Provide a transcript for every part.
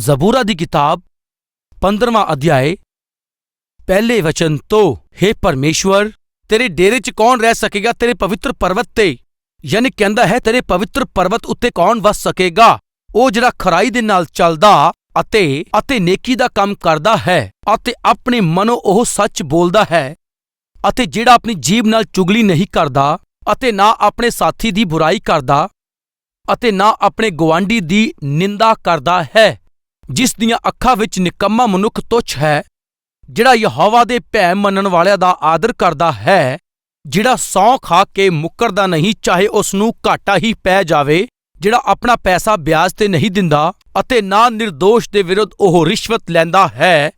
ਜ਼ਬੂਰਾ ਦੀ ਕਿਤਾਬ 15ਵਾਂ ਅਧਿਆਇ ਪਹਿਲੇ ਵਚਨ ਤੋਂ, ਹੇ ਪਰਮੇਸ਼ਵਰ, ਤੇਰੇ ਡੇਰੇ 'ਚ ਕੌਣ ਰਹਿ ਸਕੇਗਾ ਤੇਰੇ ਪਵਿੱਤਰ ਪਰਬਤ ਤੇ? ਯਾਨੀ ਕਹਿੰਦਾ ਹੈ, ਤੇਰੇ ਪਵਿੱਤਰ ਪਰਬਤ ਉੱਤੇ ਕੌਣ ਵਸ ਸਕੇਗਾ? ਉਹ ਜਿਹੜਾ ਖਰਾਈ ਦੇ ਨਾਲ ਚੱਲਦਾ ਅਤੇ ਨੇਕੀ ਦਾ ਕੰਮ ਕਰਦਾ ਹੈ ਅਤੇ ਆਪਣੇ ਮਨੋਂ ਉਹ ਸੱਚ ਬੋਲਦਾ ਹੈ, ਅਤੇ ਜਿਹੜਾ ਆਪਣੀ ਜੀਭ ਨਾਲ ਚੁਗਲੀ ਨਹੀਂ ਕਰਦਾ ਅਤੇ ਨਾ ਆਪਣੇ ਸਾਥੀ ਦੀ ਬੁਰਾਈ ਕਰਦਾ ਅਤੇ ਨਾ ਆਪਣੇ ਗੁਆਂਢੀ ਦੀ ਨਿੰਦਾ ਕਰਦਾ ਹੈ, ਜਿਸ ਦੀਆਂ ਅੱਖਾਂ ਵਿੱਚ ਨਿਕੰਮਾ ਮਨੁੱਖ ਤੁੱਛ ਹੈ, ਜਿਹੜਾ ਯਹੋਵਾ ਦੇ ਭੈ ਮੰਨਣ ਵਾਲਿਆਂ ਦਾ ਆਦਰ ਕਰਦਾ ਹੈ, ਜਿਹੜਾ ਸਹੁੰ ਖਾ ਕੇ ਮੁੱਕਰਦਾ ਨਹੀਂ ਚਾਹੇ ਉਸ ਨੂੰ ਘਾਟਾ ਹੀ ਪੈ ਜਾਵੇ, ਜਿਹੜਾ ਆਪਣਾ ਪੈਸਾ ਵਿਆਜ ਤੇ ਨਹੀਂ ਦਿੰਦਾ ਅਤੇ ਨਾ ਨਿਰਦੋਸ਼ ਦੇ ਵਿਰੁੱਧ ਉਹ ਰਿਸ਼ਵਤ ਲੈਂਦਾ ਹੈ,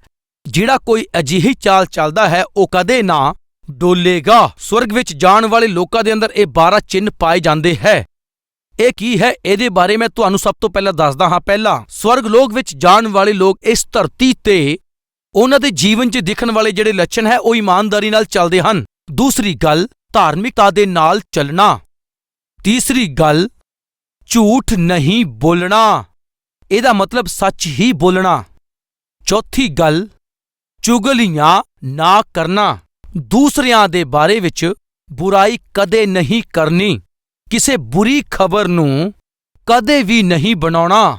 ਜਿਹੜਾ ਕੋਈ ਅਜਿਹੀ ਚਾਲ ਚੱਲਦਾ ਹੈ ਉਹ ਕਦੇ ਨਾ ਡੋਲੇਗਾ। ਸਵਰਗ ਵਿੱਚ ਜਾਣ ਵਾਲੇ ਲੋਕਾਂ ਦੇ ਅੰਦਰ ਇਹ 12 ਚਿੰਨ੍ਹ ਪਾਏ ਜਾਂਦੇ ਹੈ। ਇਹ ਕੀ ਹੈ, ਇਹਦੇ ਬਾਰੇ ਮੈਂ ਤੁਹਾਨੂੰ ਸਭ ਤੋਂ ਪਹਿਲਾਂ ਦੱਸਦਾ ਹਾਂ। ਪਹਿਲਾਂ, ਸਵਰਗ ਲੋਕ ਵਿੱਚ ਜਾਣ ਵਾਲੇ ਲੋਕ ਇਸ ਧਰਤੀ ਤੇ ਉਹਨਾਂ ਦੇ ਜੀਵਨ 'ਚ ਦਿਖਣ ਵਾਲੇ ਜਿਹੜੇ ਲੱਛਣ ਹੈ ਉਹ ਇਮਾਨਦਾਰੀ ਨਾਲ ਚੱਲਦੇ ਹਨ। ਦੂਸਰੀ ਗੱਲ, ਧਾਰਮਿਕਤਾ ਦੇ ਨਾਲ ਚੱਲਣਾ। ਤੀਸਰੀ ਗੱਲ, ਝੂਠ ਨਹੀਂ ਬੋਲਣਾ, ਇਹਦਾ ਮਤਲਬ ਸੱਚ ਹੀ ਬੋਲਣਾ। ਚੌਥੀ ਗੱਲ, ਚੁਗਲੀਆਂ ਨਾ ਕਰਨਾ। ਦੂਸਰਿਆਂ ਦੇ ਬਾਰੇ ਵਿੱਚ ਬੁਰਾਈ ਕਦੇ ਨਹੀਂ ਕਰਨੀ। ਕਿਸੇ ਬੁਰੀ ਖਬਰ ਨੂੰ ਕਦੇ ਵੀ ਨਹੀਂ ਬਣਾਉਣਾ।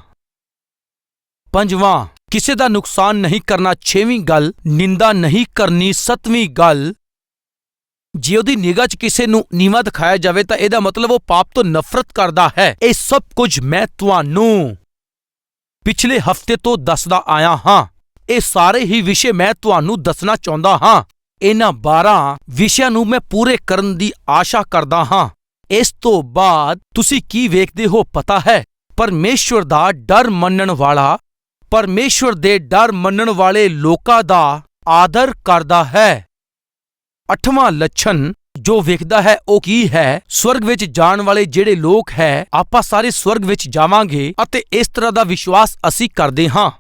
ਪੰਜਵਾਂ, ਕਿਸੇ ਦਾ ਨੁਕਸਾਨ ਨਹੀਂ ਕਰਨਾ। ਛੇਵੀਂ ਗੱਲ, ਨਿੰਦਾ ਨਹੀਂ ਕਰਨੀ। ਸੱਤਵੀਂ ਗੱਲ, ਜੇ ਉਹਦੀ ਨਿਗਾਹ 'ਚ ਕਿਸੇ ਨੂੰ ਨੀਵਾਂ ਦਿਖਾਇਆ ਜਾਵੇ ਤਾਂ ਇਹਦਾ ਮਤਲਬ ਉਹ ਪਾਪ ਤੋਂ ਨਫ਼ਰਤ ਕਰਦਾ ਹੈ। ਇਹ ਸਭ ਕੁਝ ਮੈਂ ਤੁਹਾਨੂੰ ਪਿਛਲੇ ਹਫ਼ਤੇ ਤੋਂ ਦੱਸਦਾ ਆਇਆ ਹਾਂ। ਇਹ ਸਾਰੇ ਹੀ ਵਿਸ਼ੇ ਮੈਂ ਤੁਹਾਨੂੰ ਦੱਸਣਾ ਚਾਹੁੰਦਾ ਹਾਂ। ਇਹਨਾਂ 12 ਵਿਸ਼ਿਆਂ ਨੂੰ ਮੈਂ ਪੂਰੇ ਕਰਨ ਦੀ ਆਸ਼ਾ ਕਰਦਾ ਹਾਂ। ਇਸ ਤੋਂ ਬਾਅਦ ਤੁਸੀਂ ਕੀ ਵੇਖਦੇ ਹੋ ਪਤਾ ਹੈ? ਪਰਮੇਸ਼ਵਰ ਦਾ ਡਰ ਮੰਨਣ ਵਾਲਾ ਪਰਮੇਸ਼ਵਰ ਦੇ ਡਰ ਮੰਨਣ ਵਾਲੇ ਲੋਕਾਂ ਦਾ ਆਦਰ ਕਰਦਾ ਹੈ। 8ਵਾਂ ਲੱਛਣ ਜੋ ਵੇਖਦਾ ਹੈ ਉਹ ਕੀ ਹੈ? ਸਵਰਗ ਵਿੱਚ ਜਾਣ ਵਾਲੇ ਜਿਹੜੇ ਲੋਕ ਹੈ, ਆਪਾਂ ਸਾਰੇ ਸਵਰਗ ਵਿੱਚ ਜਾਵਾਂਗੇ ਅਤੇ ਇਸ ਤਰ੍ਹਾਂ ਦਾ ਵਿਸ਼ਵਾਸ ਅਸੀਂ ਕਰਦੇ ਹਾਂ।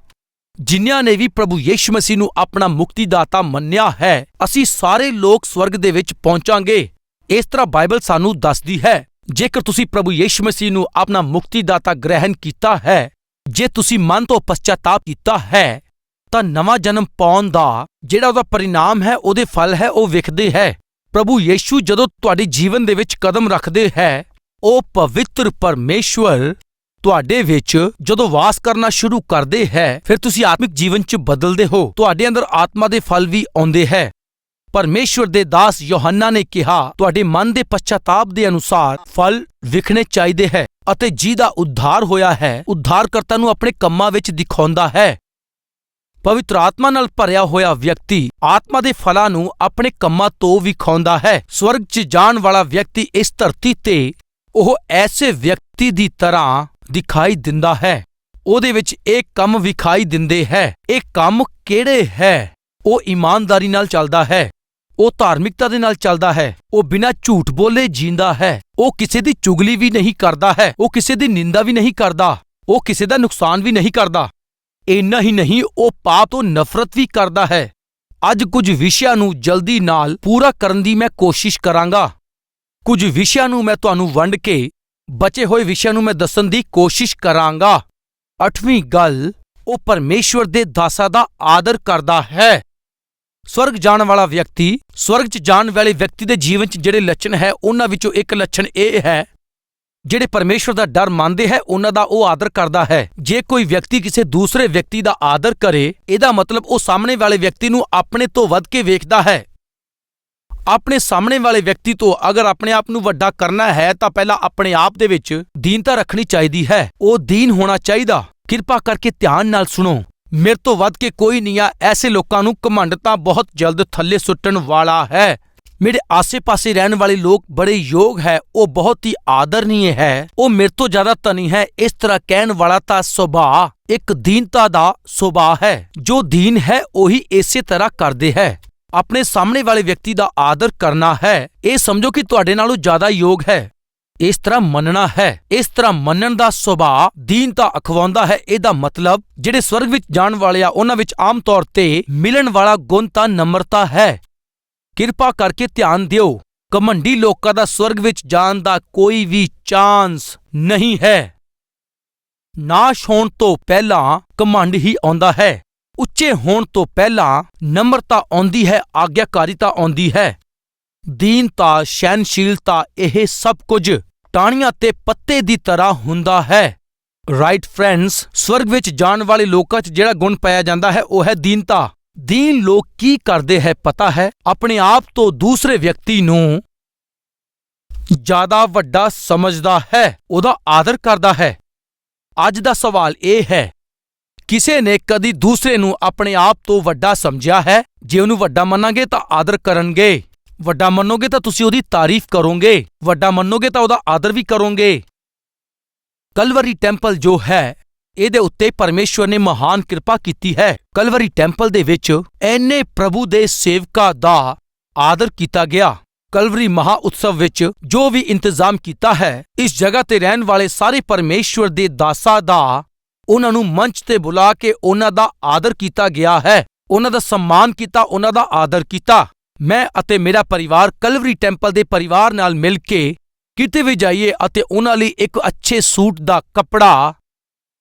ਜਿਨ੍ਹਾਂ ਨੇ ਵੀ ਪ੍ਰਭੂ ਯਿਸੂ ਮਸੀਹ ਨੂੰ ਆਪਣਾ ਮੁਕਤੀਦਾਤਾ ਮੰਨਿਆ ਹੈ, ਅਸੀਂ ਸਾਰੇ ਲੋਕ ਸਵਰਗ ਦੇ ਵਿੱਚ ਪਹੁੰਚਾਂਗੇ। ਇਸ ਤਰ੍ਹਾਂ ਬਾਈਬਲ ਸਾਨੂੰ ਦੱਸਦੀ ਹੈ। ਜੇਕਰ ਤੁਸੀਂ ਪ੍ਰਭੂ ਯਿਸੂ ਮਸੀਹ ਨੂੰ ਆਪਣਾ ਮੁਕਤੀਦਾਤਾ ਗ੍ਰਹਿਣ ਕੀਤਾ ਹੈ, ਜੇ ਤੁਸੀਂ ਮਨ ਤੋਂ ਪਛਤਾਤਾਪ ਕੀਤਾ ਹੈ, ਤਾਂ ਨਵਾਂ ਜਨਮ ਪਾਉਣ ਦਾ ਜਿਹੜਾ ਉਹਦਾ ਪਰਿਣਾਮ ਹੈ, ਉਹਦੇ ਫਲ ਹੈ, ਉਹ ਵਿਖਦੇ ਹੈ। ਪ੍ਰਭੂ ਯਿਸੂ ਜਦੋਂ ਤੁਹਾਡੇ ਜੀਵਨ ਦੇ ਵਿੱਚ ਕਦਮ ਰੱਖਦੇ ਹੈ, ਉਹ ਪਵਿੱਤਰ ਪਰਮੇਸ਼ਵਰ ਤੁਹਾਡੇ ਵਿੱਚ ਜਦੋਂ ਵਾਸ ਕਰਨਾ ਸ਼ੁਰੂ ਕਰਦੇ ਹੈ, ਫਿਰ ਤੁਸੀਂ ਆਤਮਿਕ ਜੀਵਨ 'ਚ ਬਦਲਦੇ ਹੋ। ਤੁਹਾਡੇ ਅੰਦਰ ਆਤਮਾ ਦੇ ਫਲ ਵੀ ਆਉਂਦੇ ਹੈ। ਪਰਮੇਸ਼ਵਰ ਦੇ ਦਾਸ ਯੋਹੰਨਾ ਨੇ ਕਿਹਾ, ਤੁਹਾਡੇ ਮਨ ਦੇ ਪਛਤਾਤਾਪ ਦੇ ਅਨੁਸਾਰ ਫਲ ਵਿਖਣੇ ਚਾਹੀਦੇ ਹੈ, ਅਤੇ ਜਿਹਦਾ ਉद्धार ਹੋਇਆ ਹੈ, ਉद्धारकर्ता ਨੂੰ ਆਪਣੇ ਕੰਮਾਂ ਵਿੱਚ ਦਿਖਾਉਂਦਾ ਹੈ। ਪਵਿੱਤਰ ਆਤਮਾ ਨਾਲ ਭਰਿਆ ਹੋਇਆ ਵਿਅਕਤੀ ਆਤਮਾ ਦੇ ਫਲਾਂ ਨੂੰ ਆਪਣੇ ਕੰਮਾਂ ਤੋਂ ਵਿਖਾਉਂਦਾ ਹੈ। ਸਵਰਗ 'ਚ ਜਾਣ ਵਾਲਾ ਵਿਅਕਤੀ ਇਸ ਧਰਤੀ ਤੇ ਉਹ ਐਸੇ ਵਿਅਕਤੀ ਦੀ ਤਰ੍ਹਾਂ ਦਿਖਾਈ ਦਿੰਦਾ ਹੈ। ਉਹਦੇ ਵਿੱਚ ਇਹ ਕੰਮ ਵਿਖਾਈ ਦਿੰਦੇ ਹੈ। ਇਹ ਕੰਮ ਕਿਹੜੇ ਹੈ? ਉਹ ਇਮਾਨਦਾਰੀ ਨਾਲ ਚੱਲਦਾ ਹੈ, ਉਹ ਧਾਰਮਿਕਤਾ ਦੇ ਨਾਲ ਚੱਲਦਾ ਹੈ, ਉਹ ਬਿਨਾਂ ਝੂਠ ਬੋਲੇ ਜੀਂਦਾ ਹੈ, ਉਹ ਕਿਸੇ ਦੀ ਚੁਗਲੀ ਵੀ ਨਹੀਂ ਕਰਦਾ ਹੈ, ਉਹ ਕਿਸੇ ਦੀ ਨਿੰਦਾ ਵੀ ਨਹੀਂ ਕਰਦਾ, ਉਹ ਕਿਸੇ ਦਾ ਨੁਕਸਾਨ ਵੀ ਨਹੀਂ ਕਰਦਾ। ਇੰਨਾ ਹੀ ਨਹੀਂ, ਉਹ ਪਾਪ ਤੋਂ ਨਫ਼ਰਤ ਵੀ ਕਰਦਾ ਹੈ। ਅੱਜ ਕੁਝ ਵਿਸ਼ਿਆਂ ਨੂੰ ਜਲਦੀ ਨਾਲ ਪੂਰਾ ਕਰਨ ਦੀ ਮੈਂ ਕੋਸ਼ਿਸ਼ ਕਰਾਂਗਾ। ਕੁਝ ਵਿਸ਼ਿਆਂ ਨੂੰ ਮੈਂ ਤੁਹਾਨੂੰ ਵੰਡ ਕੇ ਬਚੇ ਹੋਏ ਵਿਸ਼ਿਆਂ ਨੂੰ ਮੈਂ ਦੱਸਣ ਦੀ ਕੋਸ਼ਿਸ਼ ਕਰਾਂਗਾ। 8ਵੀਂ ਗੱਲ, ਉਹ ਪਰਮੇਸ਼ਵਰ ਦੇ ਦਾਸਾਂ ਦਾ ਆਦਰ ਕਰਦਾ ਹੈ। ਸਵਰਗ ਜਾਣ ਵਾਲਾ ਵਿਅਕਤੀ, ਸਵਰਗ 'ਚ ਜਾਣ ਵਾਲੇ ਵਿਅਕਤੀ ਦੇ ਜੀਵਨ 'ਚ ਜਿਹੜੇ ਲੱਛਣ ਹੈ, ਉਹਨਾਂ ਵਿੱਚੋਂ ਇੱਕ ਲੱਛਣ ਇਹ ਹੈ, ਜਿਹੜੇ ਪਰਮੇਸ਼ਵਰ ਦਾ ਡਰ ਮੰਨਦੇ ਹੈ, ਉਹਨਾਂ ਦਾ ਉਹ ਆਦਰ ਕਰਦਾ ਹੈ। ਜੇ ਕੋਈ ਵਿਅਕਤੀ ਕਿਸੇ ਦੂਸਰੇ ਵਿਅਕਤੀ ਦਾ ਆਦਰ ਕਰੇ, ਇਹਦਾ ਮਤਲਬ ਉਹ ਸਾਹਮਣੇ ਵਾਲੇ ਵਿਅਕਤੀ ਨੂੰ ਆਪਣੇ ਤੋਂ ਵੱਧ ਕੇ ਵੇਖਦਾ ਹੈ। ਆਪਣੇ ਸਾਹਮਣੇ ਵਾਲੇ ਵਿਅਕਤੀ ਤੋਂ ਅਗਰ ਆਪਣੇ ਆਪ ਨੂੰ ਵੱਡਾ ਕਰਨਾ ਹੈ ਤਾਂ ਪਹਿਲਾਂ ਆਪਣੇ ਆਪ ਦੇ ਵਿੱਚ ਦੀਨਤਾ ਰੱਖਣੀ ਚਾਹੀਦੀ ਹੈ। ਉਹ ਦੀਨ ਹੋਣਾ ਚਾਹੀਦਾ। ਕਿਰਪਾ ਕਰਕੇ ਧਿਆਨ ਨਾਲ ਸੁਣੋ। ਮੇਰੇ ਤੋਂ ਵੱਧ ਕੇ ਕੋਈ ਨਹੀਂ ਆ। ਐਸੇ ਲੋਕਾਂ ਨੂੰ ਘਮੰਡ ਤਾਂ ਬਹੁਤ ਜਲਦ ਥੱਲੇ ਸੁੱਟਣ ਵਾਲਾ ਹੈ। ਮੇਰੇ ਆਸੇ-ਪਾਸੇ ਰਹਿਣ ਵਾਲੇ ਲੋਕ ਬੜੇ ਯੋਗ ਹੈ, ਉਹ ਬਹੁਤ ਹੀ ਆਦਰਨੀय ਹੈ, ਉਹ ਮੇਰੇ ਤੋਂ ਜ਼ਿਆਦਾ ਧਨੀ ਹੈ। ਇਸ ਤਰ੍ਹਾਂ ਕਹਿਣ ਵਾਲਾ ਤਾਂ ਸੁਭਾਅ ਇੱਕ ਦੀਨਤਾ ਦਾ ਸੁਭਾਅ ਹੈ। ਜੋ ਦੀਨ ਹੈ ਉਹੀ ਇਸੇ ਤਰ੍ਹਾਂ ਕਰਦੇ ਹੈ। ਆਪਣੇ ਸਾਹਮਣੇ ਵਾਲੇ ਵਿਅਕਤੀ ਦਾ ਆਦਰ ਕਰਨਾ ਹੈ। ਇਹ ਸਮਝੋ ਕਿ ਤੁਹਾਡੇ ਨਾਲੋਂ ਜ਼ਿਆਦਾ ਯੋਗ ਹੈ। ਇਸ ਤਰ੍ਹਾਂ ਮੰਨਣਾ ਹੈ। ਇਸ ਤਰ੍ਹਾਂ ਮੰਨਣ ਦਾ ਸੁਭਾਅ ਦੀਨਤਾ ਅਖਵਾਉਂਦਾ ਹੈ। ਇਹਦਾ ਮਤਲਬ ਜਿਹੜੇ ਸਵਰਗ ਵਿੱਚ ਜਾਣ ਵਾਲੇ ਆ, ਉਹਨਾਂ ਵਿੱਚ ਆਮ ਤੌਰ ਤੇ ਮਿਲਣ ਵਾਲਾ ਗੁਣ ਤਾਂ ਨਮਰਤਾ ਹੈ। ਕਿਰਪਾ ਕਰਕੇ ਧਿਆਨ ਦਿਓ, ਘਮੰਡੀ ਲੋਕਾਂ ਦਾ ਸਵਰਗ ਵਿੱਚ ਜਾਣ ਦਾ ਕੋਈ ਵੀ ਚਾਂਸ ਨਹੀਂ ਹੈ। ਨਾਸ਼ ਹੋਣ ਤੋਂ ਪਹਿਲਾਂ ਘਮੰਡ ਹੀ ਆਉਂਦਾ ਹੈ। ਉੱਚੇ ਹੋਣ ਤੋਂ ਪਹਿਲਾਂ ਨਮਰਤਾ ਆਉਂਦੀ ਹੈ, ਆਗਿਆਕਾਰੀਤਾ ਆਉਂਦੀ ਹੈ। ਦੀਨਤਾ, ਸਹਿਨਸ਼ੀਲਤਾ, ਇਹ ਸਭ ਕੁਝ ਟਾਹਣੀਆਂ ਤੇ ਪੱਤੇ ਦੀ ਤਰ੍ਹਾਂ ਹੁੰਦਾ ਹੈ। ਰਾਈਟ ਫਰੈਂਡਸ, ਸਵਰਗ ਵਿੱਚ ਜਾਣ ਵਾਲੇ ਲੋਕਾਂ 'ਚ ਜਿਹੜਾ ਗੁਣ ਪਾਇਆ ਜਾਂਦਾ ਹੈ ਉਹ ਹੈ ਦੀਨਤਾ। ਦੀਨ ਲੋਕ ਕੀ ਕਰਦੇ ਹੈ ਪਤਾ ਹੈ? ਆਪਣੇ ਆਪ ਤੋਂ ਦੂਸਰੇ ਵਿਅਕਤੀ ਨੂੰ ਜ਼ਿਆਦਾ ਵੱਡਾ ਸਮਝਦਾ ਹੈ, ਉਹਦਾ ਆਦਰ ਕਰਦਾ ਹੈ। ਅੱਜ ਦਾ ਸਵਾਲ ਇਹ ਹੈ, ਕਿਸੇ ਨੇ ਕਦੀ ਦੂਸਰੇ ਨੂੰ ਆਪਣੇ ਆਪ ਤੋਂ ਵੱਡਾ ਸਮਝਿਆ ਹੈ? ਜੇ ਉਹਨੂੰ ਵੱਡਾ ਮੰਨਾਂਗੇ ਤਾਂ ਆਦਰ ਕਰਨਗੇ, ਵੱਡਾ ਮੰਨੋਗੇ ਤਾਂ ਤੁਸੀਂ ਉਹਦੀ ਤਾਰੀਫ ਕਰੋਗੇ, ਵੱਡਾ ਮੰਨੋਗੇ ਤਾਂ ਉਹਦਾ ਆਦਰ ਵੀ ਕਰੋਗੇ। ਕਲਵਰੀ ਟੈਂਪਲ ਜੋ ਹੈ, ਇਹਦੇ ਉੱਤੇ ਪਰਮੇਸ਼ਵਰ ਨੇ ਮਹਾਨ ਕਿਰਪਾ ਕੀਤੀ ਹੈ। ਕਲਵਰੀ ਟੈਂਪਲ ਦੇ ਵਿੱਚ ਐਨੇ ਪ੍ਰਭੂ ਦੇ ਸੇਵਕਾਂ ਦਾ ਆਦਰ ਕੀਤਾ ਗਿਆ। ਕਲਵਰੀ ਮਹਾ ਉਤਸਵ ਵਿੱਚ ਜੋ ਵੀ ਇੰਤਜ਼ਾਮ ਕੀਤਾ ਹੈ, ਇਸ ਜਗ੍ਹਾ ਤੇ ਰਹਿਣ ਵਾਲੇ ਸਾਰੇ ਪਰਮੇਸ਼ਵਰ ਦੇ ਦਾਸਾਂ ਦਾ ਉਹਨਾਂ ਨੂੰ ਮੰਚ ਤੇ ਬੁਲਾ ਕੇ ਉਹਨਾਂ ਦਾ ਆਦਰ ਕੀਤਾ ਗਿਆ ਹੈ, ਉਹਨਾਂ ਦਾ ਸਨਮਾਨ ਕੀਤਾ, ਉਹਨਾਂ ਦਾ ਆਦਰ ਕੀਤਾ। ਮੈਂ ਅਤੇ ਮੇਰਾ ਪਰਿਵਾਰ ਕਲਵਰੀ ਟੈਂਪਲ ਦੇ ਪਰਿਵਾਰ ਨਾਲ ਮਿਲ ਕੇ ਕਿਤੇ ਵੀ ਜਾਈਏ ਅਤੇ ਉਹਨਾਂ ਲਈ ਇੱਕ ਅੱਛੇ ਸੂਟ ਦਾ ਕੱਪੜਾ,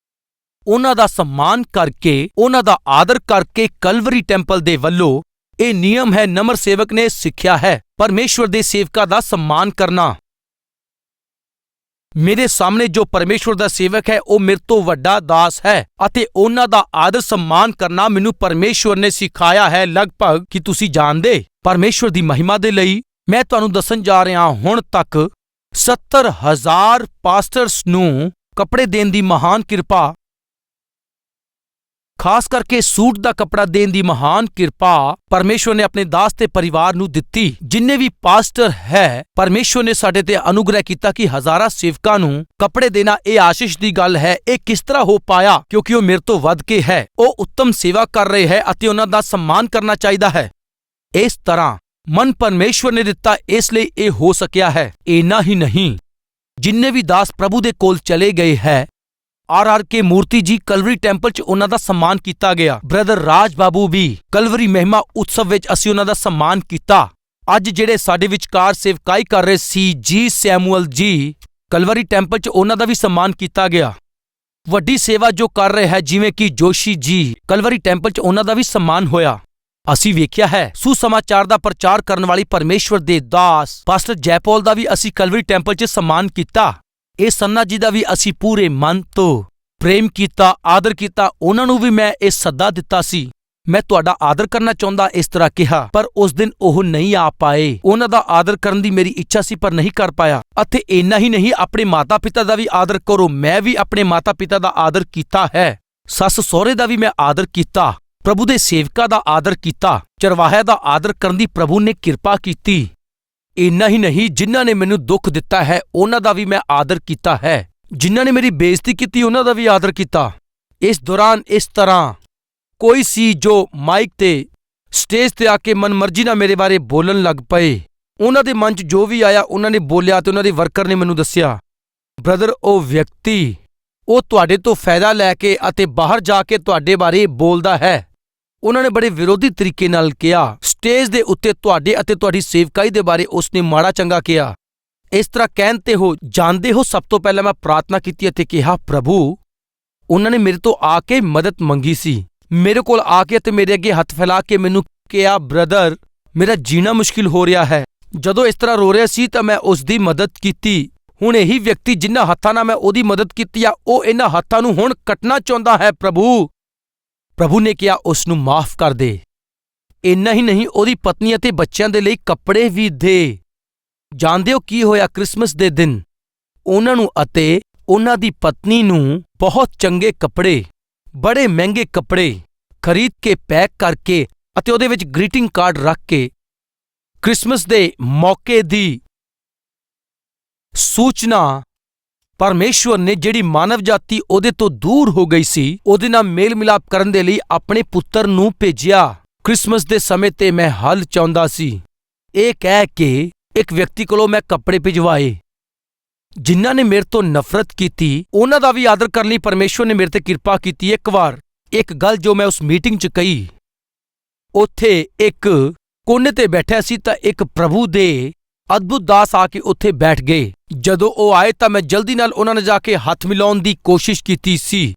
ਉਹਨਾਂ ਦਾ ਸਨਮਾਨ ਕਰਕੇ, ਉਹਨਾਂ ਦਾ ਆਦਰ ਕਰਕੇ, ਕਲਵਰੀ ਟੈਂਪਲ ਦੇ ਵੱਲੋਂ ਇਹ ਨਿਯਮ ਹੈ, ਨਮਰ ਸੇਵਕ ਨੇ ਸਿੱਖਿਆ ਹੈ, ਪਰਮੇਸ਼ਵਰ ਦੇ ਸੇਵਕਾਂ ਦਾ ਸਨਮਾਨ ਕਰਨਾ। ਮੇਰੇ ਸਾਹਮਣੇ ਜੋ ਪਰਮੇਸ਼ਵਰ ਦਾ ਸੇਵਕ ਹੈ ਉਹ ਮੇਰੇ ਤੋਂ ਵੱਡਾ ਦਾਸ ਹੈ ਅਤੇ ਉਹਨਾਂ ਦਾ ਆਦਰ ਸਨਮਾਨ ਕਰਨਾ ਮੈਨੂੰ ਪਰਮੇਸ਼ਵਰ ਨੇ ਸਿਖਾਇਆ ਹੈ। ਲਗਭਗ ਕਿ ਤੁਸੀਂ ਜਾਣਦੇ, ਪਰਮੇਸ਼ਵਰ ਦੀ ਮਹਿਮਾ ਦੇ ਲਈ ਮੈਂ ਤੁਹਾਨੂੰ ਦੱਸਣ ਜਾ ਰਿਹਾ, ਹੁਣ ਤੱਕ 70,000 ਪਾਸਟਰਸ ਨੂੰ ਕੱਪੜੇ ਦੇਣ ਦੀ ਮਹਾਨ ਕਿਰਪਾ, ਖਾਸ ਕਰਕੇ ਸੂਟ ਦਾ ਕੱਪੜਾ ਦੇਣ ਦੀ ਮਹਾਨ ਕਿਰਪਾ ਪਰਮੇਸ਼ਵਰ ਨੇ ਆਪਣੇ ਦਾਸ ਤੇ ਪਰਿਵਾਰ ਨੂੰ ਦਿੱਤੀ। ਜਿੰਨੇ ਵੀ ਪਾਸਟਰ ਹੈ, ਪਰਮੇਸ਼ਵਰ ਨੇ ਸਾਡੇ ਤੇ ਅਨੁਗ੍ਰਹਿ ਕੀਤਾ ਕਿ ਹਜ਼ਾਰਾਂ ਸੇਵਕਾਂ ਨੂੰ ਕੱਪੜੇ ਦੇਣਾ ਇਹ ਆਸ਼ੀਸ਼ ਦੀ ਗੱਲ ਹੈ। ਇਹ ਕਿਸ ਤਰ੍ਹਾਂ ਹੋ ਪਾਇਆ? ਕਿਉਂਕਿ ਉਹ ਮੇਰੇ ਤੋਂ ਵੱਧ ਕੇ ਹੈ, ਉਹ ਉੱਤਮ ਸੇਵਾ ਕਰ ਰਹੇ ਹੈ ਅਤੇ ਉਹਨਾਂ ਦਾ ਸਨਮਾਨ ਕਰਨਾ ਚਾਹੀਦਾ ਹੈ। ਇਸ ਤਰ੍ਹਾਂ ਮਨ ਪਰਮੇਸ਼ਵਰ ਨੇ ਦਿੱਤਾ, ਇਸ ਲਈ ਇਹ ਹੋ ਸਕਿਆ ਹੈ। ਇੰਨਾ ਹੀ ਨਹੀਂ, ਜਿੰਨੇ ਵੀ ਦਾਸ ਪ੍ਰਭੂ ਦੇ ਕੋਲ ਚਲੇ ਗਏ ਹੈ, ਆਰ ਕੇ ਮੂਰਤੀ ਜੀ, ਕਲਵਰੀ ਟੈਂਪਲ 'ਚ ਉਹਨਾਂ ਦਾ ਸਨਮਾਨ ਕੀਤਾ ਗਿਆ। ਬ੍ਰਦਰ ਰਾਜ ਬਾਬੂ ਵੀ ਕਲਵਰੀ ਮਹਿਮਾ ਉਤਸਵ ਵਿੱਚ ਅਸੀਂ ਉਹਨਾਂ ਦਾ ਸਨਮਾਨ ਕੀਤਾ। ਅੱਜ ਜਿਹੜੇ ਸਾਡੇ ਵਿਚਕਾਰ ਸੇਵਕਾਈ ਕਰ ਰਹੇ ਸੀ, ਜੀ ਸੈਮੂਅਲ ਜੀ, ਕਲਵਰੀ ਟੈਂਪਲ 'ਚ ਉਹਨਾਂ ਦਾ ਵੀ ਸਨਮਾਨ ਕੀਤਾ ਗਿਆ। ਵੱਡੀ ਸੇਵਾ ਜੋ ਕਰ ਰਹੇ ਹੈ, ਜਿਵੇਂ ਕਿ ਜੋਸ਼ੀ ਜੀ, ਕਲਵਰੀ ਟੈਂਪਲ 'ਚ ਉਹਨਾਂ ਦਾ ਵੀ ਸਨਮਾਨ ਹੋਇਆ। ਅਸੀਂ ਵੇਖਿਆ ਹੈ, ਸੁਸਮਾਚਾਰ ਦਾ ਪ੍ਰਚਾਰ ਕਰਨ ਵਾਲੀ ਪਰਮੇਸ਼ਵਰ ਦੇ ਦਾਸ ਪਾਸਟਰ ਜੈਪੌਲ ਦਾ ਵੀ ਅਸੀਂ ਕਲਵਰੀ ਟੈਂਪਲ 'ਚ ਸਨਮਾਨ ਕੀਤਾ। ਇਹ ਸੰਨਾ ਜੀ ਦਾ ਵੀ ਅਸੀਂ ਪੂਰੇ ਮਨ ਤੋਂ ਪ੍ਰੇਮ ਕੀਤਾ, ਆਦਰ ਕੀਤਾ। ਉਹਨਾਂ ਨੂੰ ਵੀ ਮੈਂ ਇਹ ਸੱਦਾ ਦਿੱਤਾ ਸੀ, ਮੈਂ ਤੁਹਾਡਾ ਆਦਰ ਕਰਨਾ ਚਾਹੁੰਦਾ, ਇਸ ਤਰ੍ਹਾਂ ਕਿਹਾ, ਪਰ ਉਸ ਦਿਨ ਉਹ ਨਹੀਂ ਆ ਪਾਏ। ਉਹਨਾਂ ਦਾ ਆਦਰ ਕਰਨ ਦੀ ਮੇਰੀ ਇੱਛਾ ਸੀ ਪਰ ਨਹੀਂ ਕਰ ਪਾਇਆ। ਅਤੇ ਇੰਨਾ ਹੀ ਨਹੀਂ, ਆਪਣੇ ਮਾਤਾ ਪਿਤਾ ਦਾ ਵੀ ਆਦਰ ਕਰੋ। ਮੈਂ ਵੀ ਆਪਣੇ ਮਾਤਾ ਪਿਤਾ ਦਾ ਆਦਰ ਕੀਤਾ ਹੈ, ਸੱਸ ਸਹੁਰੇ ਦਾ ਵੀ ਮੈਂ ਆਦਰ ਕੀਤਾ, ਪ੍ਰਭੂ ਦੇ ਸੇਵਕਾਂ ਦਾ ਆਦਰ ਕੀਤਾ, ਚਰਵਾਹਿਆਂ ਦਾ ਆਦਰ ਕਰਨ ਦੀ ਪ੍ਰਭੂ ਨੇ ਕਿਰਪਾ ਕੀਤੀ। ਇੰਨਾ ਹੀ ਨਹੀਂ, ਜਿਨ੍ਹਾਂ ਨੇ ਮੈਨੂੰ ਦੁੱਖ ਦਿੱਤਾ ਹੈ ਉਹਨਾਂ ਦਾ ਵੀ ਮੈਂ ਆਦਰ ਕੀਤਾ ਹੈ, ਜਿਨ੍ਹਾਂ ਨੇ ਮੇਰੀ ਬੇਇੱਜ਼ਤੀ ਕੀਤੀ ਉਹਨਾਂ ਦਾ ਵੀ ਆਦਰ ਕੀਤਾ। ਇਸ ਦੌਰਾਨ ਇਸ ਤਰ੍ਹਾਂ ਕੋਈ ਸੀ ਜੋ ਮਾਈਕ ਤੇ, ਸਟੇਜ ਤੇ ਆ ਕੇ ਮਨਮਰਜ਼ੀ ਨਾਲ ਮੇਰੇ ਬਾਰੇ ਬੋਲਣ ਲੱਗ ਪਏ। ਉਹਨਾਂ ਦੇ ਮਨ 'ਚ ਜੋ ਵੀ ਆਇਆ ਉਹਨਾਂ ਨੇ ਬੋਲਿਆ ਤੇ ਉਹਨਾਂ ਦੇ ਵਰਕਰ ਨੇ ਮੈਨੂੰ ਦੱਸਿਆ, ਬ੍ਰਦਰ, ਉਹ ਵਿਅਕਤੀ ਉਹ ਤੁਹਾਡੇ ਤੋਂ ਫਾਇਦਾ ਲੈ ਕੇ ਅਤੇ ਬਾਹਰ ਜਾ ਕੇ ਤੁਹਾਡੇ ਬਾਰੇ ਬੋਲਦਾ ਹੈ। ਉਹਨਾਂ ਨੇ ਬੜੇ ਵਿਰੋਧੀ ਤਰੀਕੇ ਨਾਲ ਕਿਹਾ। ਸਟੇਜ ਦੇ ਉੱਤੇ ਤੁਹਾਡੇ ਅਤੇ ਤੁਹਾਡੀ ਸੇਵਕਾਈ ਦੇ ਬਾਰੇ ਉਸਨੇ ਮਾੜਾ ਚੰਗਾ ਕਿਹਾ। ਇਸ ਤਰ੍ਹਾਂ ਕਹਿਣ ਤੇ ਹੋ ਜਾਣਦੇ ਹੋ, ਸਭ ਤੋਂ ਪਹਿਲਾਂ ਮੈਂ ਪ੍ਰਾਰਥਨਾ ਕੀਤੀ ਅਤੇ ਕਿਹਾ, ਪ੍ਰਭੂ, ਉਹਨਾਂ ਨੇ ਮੇਰੇ ਤੋਂ ਆ ਕੇ ਮਦਦ ਮੰਗੀ ਸੀ, ਮੇਰੇ ਕੋਲ ਆ ਕੇ ਅਤੇ ਮੇਰੇ ਅੱਗੇ ਹੱਥ ਫੈਲਾ ਕੇ ਮੈਨੂੰ ਕਿਹਾ, ਬ੍ਰਦਰ, ਮੇਰਾ ਜੀਣਾ ਮੁਸ਼ਕਿਲ ਹੋ ਰਿਹਾ ਹੈ। ਜਦੋਂ ਇਸ ਤਰ੍ਹਾਂ ਰੋ ਰਿਹਾ ਸੀ ਤਾਂ ਮੈਂ ਉਸ ਦੀ ਮਦਦ ਕੀਤੀ। ਹੁਣ ਇਹੀ ਵਿਅਕਤੀ ਜਿਨ੍ਹਾਂ ਹੱਥਾਂ ਨਾਲ ਮੈਂ ਉਹਦੀ ਮਦਦ ਕੀਤੀ ਆ, ਉਹ ਇਹਨਾਂ ਹੱਥਾਂ ਨੂੰ ਹੁਣ ਕੱਟਣਾ ਚਾਹੁੰਦਾ ਹੈ। ਪ੍ਰਭੂ ਨੇ ਕਿਹਾ, ਉਸ ਨੂੰ ਮਾਫ ਕਰ ਦੇ। ਇੰਨਾ ਹੀ ਨਹੀਂ, ਉਹਦੀ ਪਤਨੀ ਅਤੇ ਬੱਚਿਆਂ ਦੇ ਲਈ ਕੱਪੜੇ ਵੀ ਦੇ। ਜਾਣਦੇ ਹੋ ਕੀ ਹੋਇਆ? ਕ੍ਰਿਸਮਸ ਦੇ ਦਿਨ ਉਹਨਾਂ ਨੂੰ ਅਤੇ ਉਹਨਾਂ ਦੀ ਪਤਨੀ ਨੂੰ ਬਹੁਤ ਚੰਗੇ ਕੱਪੜੇ, ਬੜੇ ਮਹਿੰਗੇ ਕੱਪੜੇ ਖਰੀਦ ਕੇ ਪੈਕ ਕਰਕੇ ਅਤੇ ਉਹਦੇ ਵਿੱਚ ਗ੍ਰੀਟਿੰਗ ਕਾਰਡ ਰੱਖ ਕੇ ਕ੍ਰਿਸਮਸ ਦੇ ਮੌਕੇ ਦੀ ਸੂਚਨਾ ਪਰਮੇਸ਼ਵਰ ਨੇ, ਜਿਹੜੀ ਮਾਨਵ ਜਾਤੀ ਉਹਦੇ ਤੋਂ ਦੂਰ ਹੋ ਗਈ ਸੀ, ਉਹਦੇ ਨਾਲ ਮੇਲ ਮਿਲਾਪ ਕਰਨ ਦੇ ਲਈ ਆਪਣੇ ਪੁੱਤਰ ਨੂੰ ਭੇਜਿਆ। ਕ੍ਰਿਸਮਸ ਦੇ ਸਮੇਂ ਤੇ ਮੈਂ ਹੱਲ ਚਾਹੁੰਦਾ ਸੀ। ਇਹ ਕਹਿ ਕੇ ਇੱਕ ਵਿਅਕਤੀ ਕੋਲੋਂ ਮੈਂ ਕੱਪੜੇ ਭਿਜਵਾਏ। ਜਿਨ੍ਹਾਂ ਨੇ ਮੇਰੇ ਤੋਂ ਨਫ਼ਰਤ ਕੀਤੀ, ਉਹਨਾਂ ਦਾ ਵੀ ਆਦਰ ਕਰਨ ਲਈ ਪਰਮੇਸ਼ਵਰ ਨੇ ਮੇਰੇ ਤੇ ਕਿਰਪਾ ਕੀਤੀ। ਇੱਕ ਵਾਰ ਇੱਕ ਗੱਲ ਜੋ ਮੈਂ ਉਸ ਮੀਟਿੰਗ 'ਚ ਕਹੀ, ਉੱਥੇ ਇੱਕ ਕੋਨੇ ਤੇ ਬੈਠਿਆ ਸੀ ਤਾਂ ਇੱਕ ਪ੍ਰਭੂ ਦੇ ਅਦਭੁਤ ਦਾਸ ਆ ਕੇ ਉੱਥੇ ਬੈਠ ਗਏ। ਜਦੋਂ ਉਹ ਆਏ ਤਾਂ ਮੈਂ ਜਲਦੀ ਨਾਲ ਉਹਨਾਂ ਨਾਲ ਜਾ ਕੇ ਹੱਥ ਮਿਲਾਉਣ ਦੀ ਕੋਸ਼ਿਸ਼ ਕੀਤੀ ਸੀ।